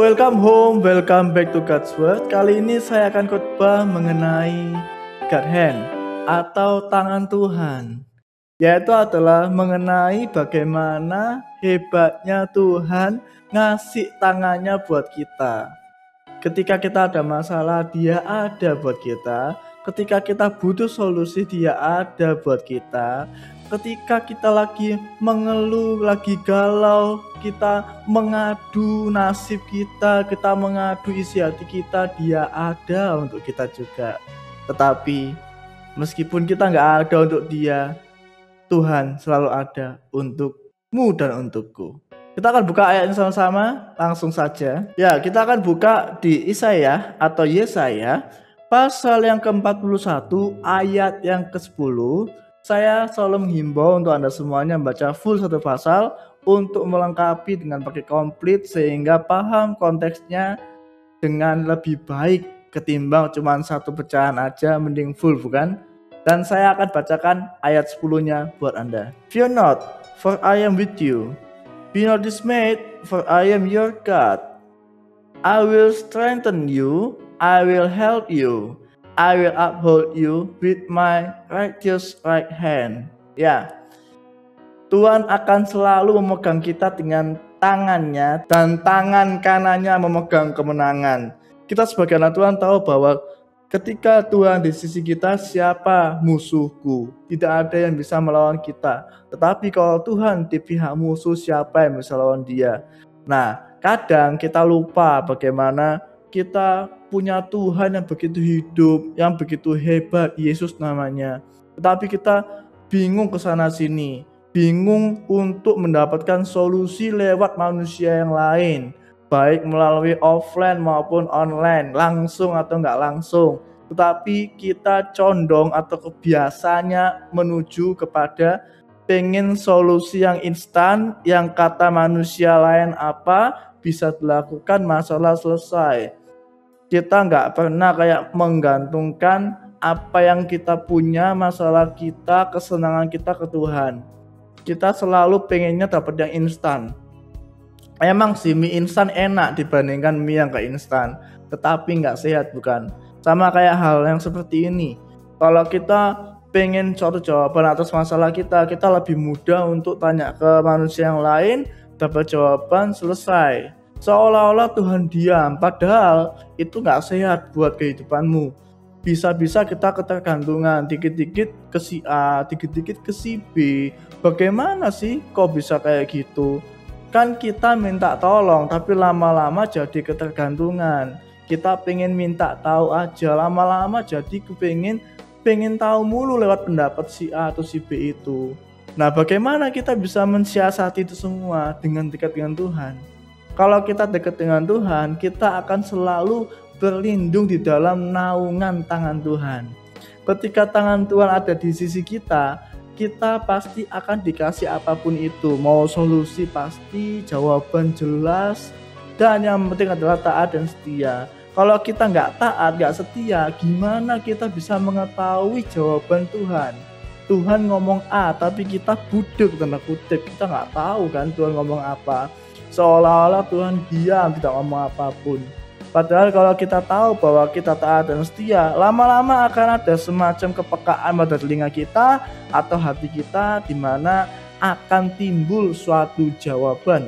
welcome home, welcome back to God's Word. Kali ini saya akan khotbah mengenai God Hand atau tangan Tuhan, yaitu adalah mengenai bagaimana hebatnya Tuhan ngasih tangannya buat kita. Ketika kita ada masalah, Dia ada buat kita. Ketika kita butuh solusi, Dia ada buat kita. Ketika kita lagi mengeluh, lagi galau, kita mengadu nasib kita mengadu isi hati kita, Dia ada untuk kita juga. Tetapi meskipun kita nggak ada untuk Dia, Tuhan selalu ada untukmu dan untukku. Kita akan buka ayatnya sama-sama, langsung saja. Ya, kita akan buka di Yesaya atau Yesaya pasal yang ke-41 ayat yang ke-10. Saya selalu menghimbau untuk Anda semuanya membaca full satu pasal untuk melengkapi dengan pakai komplit sehingga paham konteksnya dengan lebih baik ketimbang cuma satu pecahan aja, mending full, bukan? Dan saya akan bacakan ayat 10-nya buat Anda. Fear not, for I am with you. Be not dismayed, for I am your God. I will strengthen you, I will help you. I will uphold you with my righteous right hand. Ya, Tuhan akan selalu memegang kita dengan tangannya dan tangan kanannya memegang kemenangan. Kita sebagai anak Tuhan tahu bahwa ketika Tuhan di sisi kita, siapa musuhku? Tidak ada yang bisa melawan kita. Tetapi kalau Tuhan di pihak musuh, siapa yang bisa melawan Dia? Nah, kadang kita lupa bagaimana kita punya Tuhan yang begitu hidup, yang begitu hebat, Yesus namanya. Tetapi kita bingung ke sana sini, bingung untuk mendapatkan solusi lewat manusia yang lain, baik melalui offline maupun online, langsung atau nggak langsung. Tetapi kita condong atau kebiasaannya menuju kepada pengen solusi yang instan, yang kata manusia lain apa bisa dilakukan, masalah selesai. Kita nggak pernah kayak menggantungkan apa yang kita punya, masalah kita, kesenangan kita ke Tuhan. Kita selalu pengennya dapat yang instan. Emang sih mie instan enak dibandingkan mie yang gak instan, tetapi nggak sehat, bukan? Sama kayak hal yang seperti ini. Kalau kita pengen suatu jawaban atas masalah kita lebih mudah untuk tanya ke manusia yang lain, dapat jawaban, selesai. Seolah-olah Tuhan diam, padahal itu gak sehat buat kehidupanmu. Bisa-bisa kita ketergantungan, dikit-dikit ke si A, dikit-dikit ke si B. Bagaimana sih kok bisa kayak gitu? Kan kita minta tolong, tapi lama-lama jadi ketergantungan. Kita pengen minta tahu aja, lama-lama jadi pengen tahu mulu lewat pendapat si A atau si B itu. Nah, bagaimana kita bisa mensiasati itu semua dengan dekat dengan Tuhan? Kalau kita dekat dengan Tuhan, kita akan selalu berlindung di dalam naungan tangan Tuhan. Ketika tangan Tuhan ada di sisi kita pasti akan dikasih apapun itu. Mau solusi pasti, jawaban jelas, dan yang penting adalah taat dan setia. Kalau kita nggak taat, nggak setia, gimana kita bisa mengetahui jawaban Tuhan? Tuhan ngomong A, tapi kita budek, tanda kutip. Kita nggak tahu kan Tuhan ngomong apa. Seolah-olah Tuhan diam, tidak ngomong apapun. Padahal kalau kita tahu bahwa kita taat dan setia, lama-lama akan ada semacam kepekaan pada telinga kita atau hati kita, di mana akan timbul suatu jawaban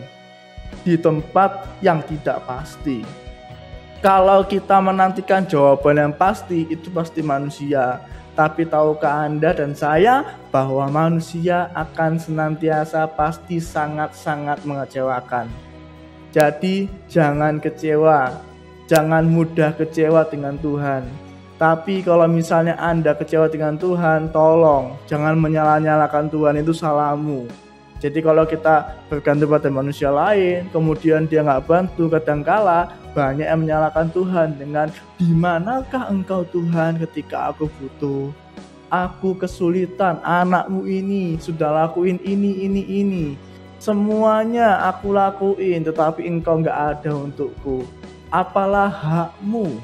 di tempat yang tidak pasti. Kalau kita menantikan jawaban yang pasti, itu pasti manusia. Tapi tahukah Anda dan saya bahwa manusia akan senantiasa pasti sangat-sangat mengecewakan. Jadi jangan kecewa, jangan mudah kecewa dengan Tuhan. Tapi kalau misalnya Anda kecewa dengan Tuhan, tolong jangan menyalah-nyalakan Tuhan, itu salahmu. Jadi kalau kita bergantung pada manusia lain, kemudian dia nggak bantu, kadangkala banyak yang menyalahkan Tuhan dengan, di manakah engkau Tuhan ketika aku butuh? Aku kesulitan, anakmu ini sudah lakuin ini. Semuanya aku lakuin, tetapi engkau nggak ada untukku. Apalah hakmu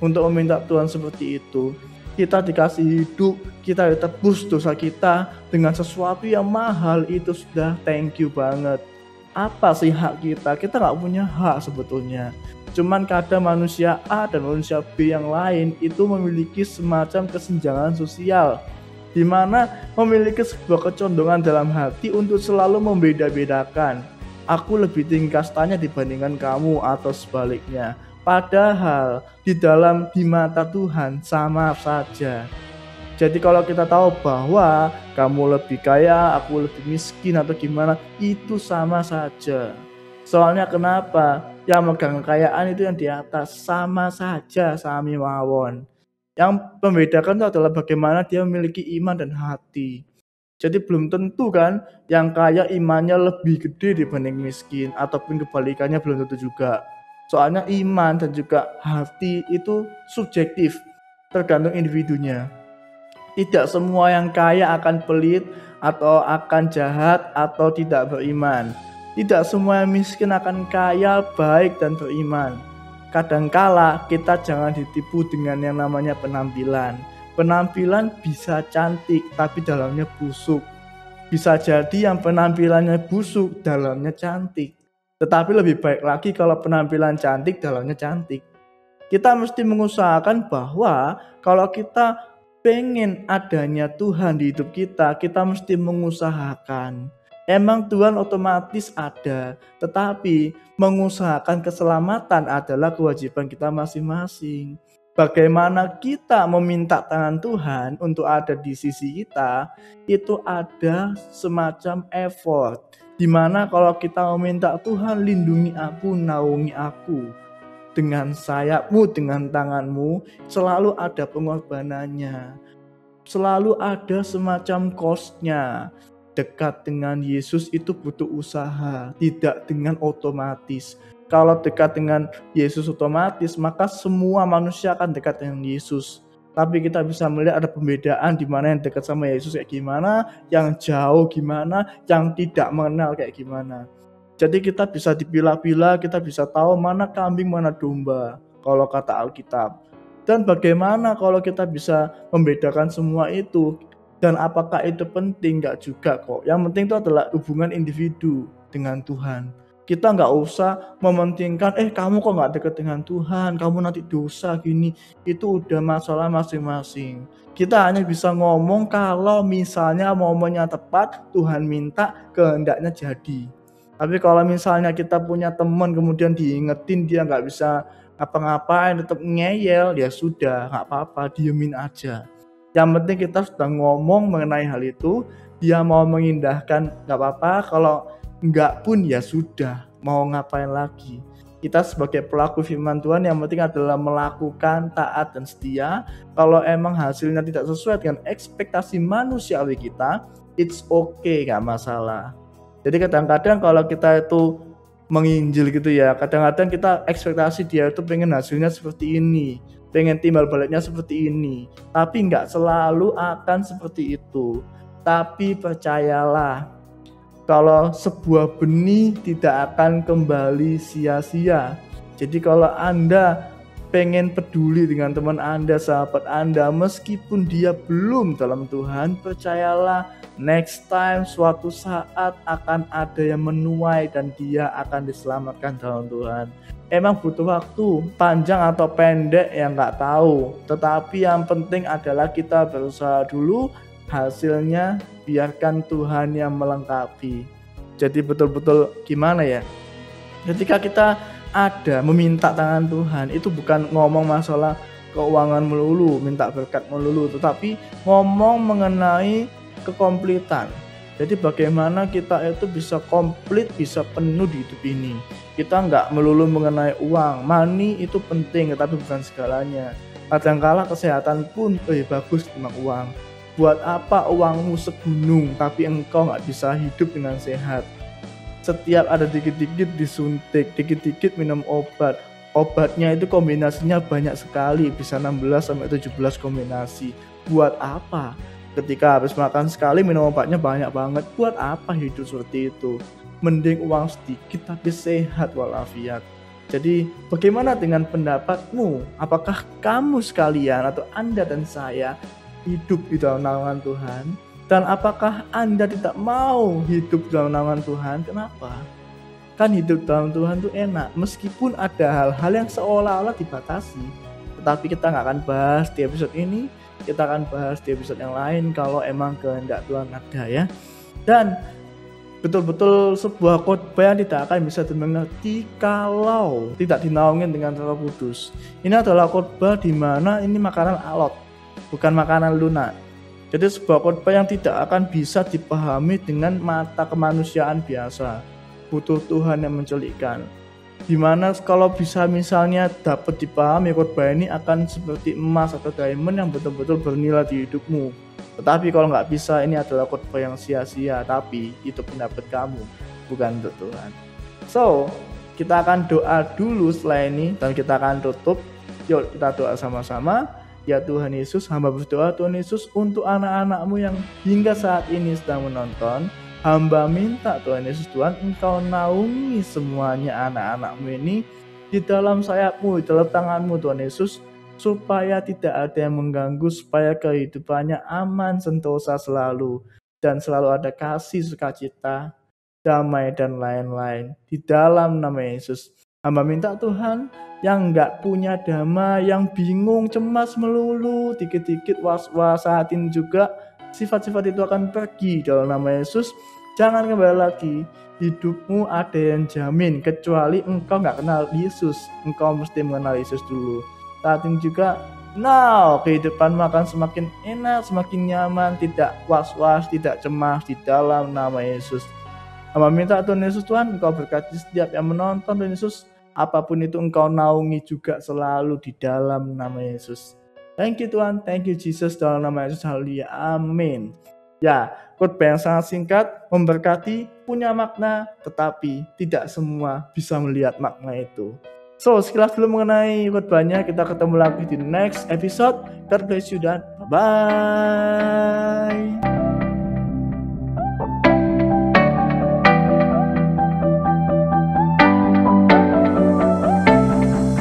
untuk meminta Tuhan seperti itu? Kita dikasih hidup, kita ditebus dosa kita dengan sesuatu yang mahal, itu sudah thank you banget. Apa sih hak kita? Kita nggak punya hak sebetulnya. Cuman kadang manusia A dan manusia B yang lain itu memiliki semacam kesenjangan sosial, di mana memiliki sebuah kecondongan dalam hati untuk selalu membeda-bedakan. Aku lebih tinggi kastanya dibandingkan kamu atau sebaliknya. Padahal di mata Tuhan sama saja. Jadi kalau kita tahu bahwa kamu lebih kaya, aku lebih miskin atau gimana, itu sama saja. Soalnya kenapa? Yang megang kekayaan itu yang di atas, sama saja sami mawon. Yang membedakan itu adalah bagaimana dia memiliki iman dan hati. Jadi belum tentu kan yang kaya imannya lebih gede dibanding miskin, ataupun kebalikannya belum tentu juga. Soalnya iman dan juga hati itu subjektif, tergantung individunya. Tidak semua yang kaya akan pelit atau akan jahat atau tidak beriman. Tidak semua yang miskin akan kaya, baik dan beriman. Kadangkala kita jangan ditipu dengan yang namanya penampilan. Penampilan bisa cantik tapi dalamnya busuk. Bisa jadi yang penampilannya busuk, dalamnya cantik. Tetapi lebih baik lagi kalau penampilan cantik, dalamnya cantik. Kita mesti mengusahakan bahwa kalau kita pengen adanya Tuhan di hidup kita, kita mesti mengusahakan. Emang Tuhan otomatis ada, tetapi mengusahakan keselamatan adalah kewajiban kita masing-masing. Bagaimana kita meminta tangan Tuhan untuk ada di sisi kita, itu ada semacam effort. Dimana kalau kita meminta Tuhan lindungi aku, naungi aku, dengan sayapmu, dengan tanganmu, selalu ada pengorbanannya. Selalu ada semacam cost-nya. Dekat dengan Yesus itu butuh usaha, tidak dengan otomatis. Kalau dekat dengan Yesus otomatis, maka semua manusia akan dekat dengan Yesus. Tapi kita bisa melihat ada pembedaan di mana yang dekat sama Yesus kayak gimana, yang jauh gimana, yang tidak mengenal kayak gimana. Jadi kita bisa dipilah-pilah, kita bisa tahu mana kambing, mana domba, kalau kata Alkitab. Dan bagaimana kalau kita bisa membedakan semua itu? Dan apakah itu penting? Enggak juga kok. Yang penting itu adalah hubungan individu dengan Tuhan. Kita nggak usah mementingkan, kamu kok nggak dekat dengan Tuhan, kamu nanti dosa gini. Itu udah masalah masing-masing. Kita hanya bisa ngomong kalau misalnya momennya tepat, Tuhan minta, kehendaknya jadi. Tapi kalau misalnya kita punya teman kemudian diingetin dia nggak bisa ngapa-ngapain, tetap ngeyel, ya sudah, nggak apa-apa, diemin aja. Yang penting kita sudah ngomong mengenai hal itu, dia mau mengindahkan nggak apa-apa, kalau enggak pun ya sudah, mau ngapain lagi. Kita sebagai pelaku firman Tuhan yang penting adalah melakukan taat dan setia. Kalau emang hasilnya tidak sesuai dengan ekspektasi manusiawi kita, it's okay, gak masalah. Jadi kadang-kadang kalau kita itu menginjil gitu ya, kadang-kadang kita ekspektasi dia itu pengen hasilnya seperti ini, pengen timbal baliknya seperti ini. Tapi gak selalu akan seperti itu. Tapi percayalah, kalau sebuah benih tidak akan kembali sia-sia. Jadi kalau Anda pengen peduli dengan teman Anda, sahabat Anda, meskipun dia belum dalam Tuhan, percayalah next time suatu saat akan ada yang menuai dan dia akan diselamatkan dalam Tuhan. Emang butuh waktu panjang atau pendek yang nggak tahu. Tetapi yang penting adalah kita berusaha dulu, hasilnya biarkan Tuhan yang melengkapi. Jadi betul-betul gimana ya, ketika kita ada meminta tangan Tuhan, itu bukan ngomong masalah keuangan melulu, minta berkat melulu, tetapi ngomong mengenai kekompletan. Jadi bagaimana kita itu bisa komplit, bisa penuh di hidup ini. Kita nggak melulu mengenai uang, money itu penting tetapi bukan segalanya. Kadangkala kesehatan pun bagus dengan uang. Buat apa uangmu segunung tapi engkau gak bisa hidup dengan sehat? Setiap ada dikit-dikit disuntik, dikit-dikit minum obat. Obatnya itu kombinasinya banyak sekali, bisa 16-17 kombinasi. Buat apa? Ketika habis makan sekali minum obatnya banyak banget. Buat apa hidup seperti itu? Mending uang sedikit tapi sehat walafiat. Jadi bagaimana dengan pendapatmu? Apakah kamu sekalian atau Anda dan saya hidup di dalam naungan Tuhan? Dan apakah Anda tidak mau hidup di dalam naungan Tuhan? Kenapa? Kan hidup dalam Tuhan tuh enak, meskipun ada hal-hal yang seolah-olah dibatasi. Tetapi kita nggak akan bahas di episode ini, kita akan bahas di episode yang lain kalau emang kehendak Tuhan ada ya. Dan betul-betul sebuah khotbah yang tidak akan bisa dimengerti kalau tidak dinaungin dengan Roh Kudus. Ini adalah khotbah di mana ini makanan alot, bukan makanan lunak. Jadi sebuah khotbah yang tidak akan bisa dipahami dengan mata kemanusiaan biasa. Butuh Tuhan yang mencelikkan. Dimana kalau bisa misalnya dapat dipahami khotbah ini akan seperti emas atau diamond yang betul-betul bernilai di hidupmu. Tetapi kalau nggak bisa, ini adalah khotbah yang sia-sia. Tapi itu pendapat kamu, bukan untuk Tuhan. So, kita akan doa dulu setelah ini dan kita akan tutup. Yuk kita doa sama-sama. Ya Tuhan Yesus, hamba berdoa Tuhan Yesus untuk anak-anak-Mu yang hingga saat ini sedang menonton. Hamba minta Tuhan Yesus, Tuhan Engkau naungi semuanya anak-anak-Mu ini di dalam sayap-Mu, di dalam tangan-Mu Tuhan Yesus, supaya tidak ada yang mengganggu, supaya kehidupannya aman, sentosa selalu, dan selalu ada kasih, sukacita, damai, dan lain-lain. Di dalam nama Yesus, hamba minta Tuhan yang nggak punya damai, yang bingung, cemas melulu, dikit-dikit was-was, saat ini juga sifat-sifat itu akan pergi dalam nama Yesus. Jangan kembali lagi. Hidupmu ada yang jamin, kecuali engkau nggak kenal Yesus. Engkau mesti mengenal Yesus dulu. Saat ini juga, kehidupanmu akan semakin enak, semakin nyaman, tidak was-was, tidak cemas di dalam nama Yesus. Hamba minta Tuhan Yesus, Tuhan Engkau berkati setiap yang menonton Tuhan Yesus. Apapun itu Engkau naungi juga selalu di dalam nama Yesus. Thank you Tuhan, thank you Jesus, dalam nama Yesus, haleluya, amin. Ya, khotbah yang sangat singkat, memberkati, punya makna, tetapi tidak semua bisa melihat makna itu. So, sekilas dulu mengenai khotbahnya, kita ketemu lagi di next episode. God bless you dan bye-bye.